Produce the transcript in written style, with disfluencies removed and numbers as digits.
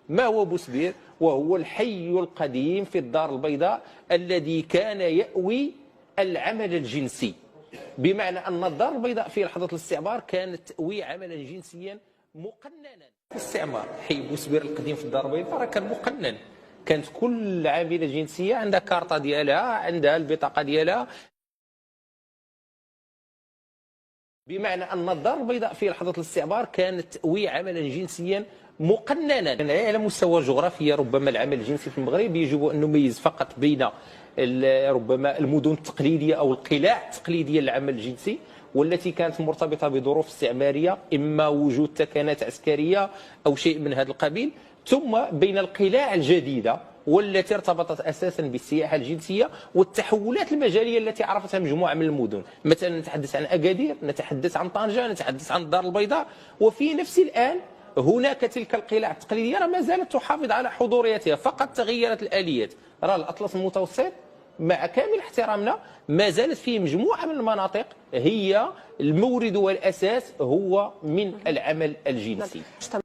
ما هو بوسبير؟ وهو الحي القديم في الدار البيضاء الذي كان يأوي العمل الجنسي، بمعنى أن الدار البيضاء في لحظة الاستعمار كانت تأوي عملا جنسيا مقننا. الاستعمار حي بوسبير القديم في الدار البيضاء راه كان مقنن، كانت كل عاملة جنسية عندها كارطة ديالها، عندها البطاقة ديالها، بمعنى أن الدار البيضاء في لحظة الاستعمار كانت تأوي عملا جنسيا مقننا. على مستوى الجغرافيا ربما العمل الجنسي في المغرب يجب أن نميز فقط بين ربما المدن التقليدية أو القلاع التقليدية للعمل الجنسي، والتي كانت مرتبطة بظروف استعمارية، إما وجود تكانات عسكرية أو شيء من هذا القبيل، ثم بين القلاع الجديدة والتي ارتبطت اساسا بالسياحه الجنسيه والتحولات المجاليه التي عرفتها مجموعه من المدن. مثلا نتحدث عن اكادير، نتحدث عن طنجه، نتحدث عن الدار البيضاء. وفي نفس الان هناك تلك القلاع التقليديه راه ما زالت تحافظ على حضوريتها، فقط تغيرت الاليات. راه الاطلس المتوسط مع كامل احترامنا ما زالت فيه مجموعه من المناطق هي المورد والاساس هو من العمل الجنسي.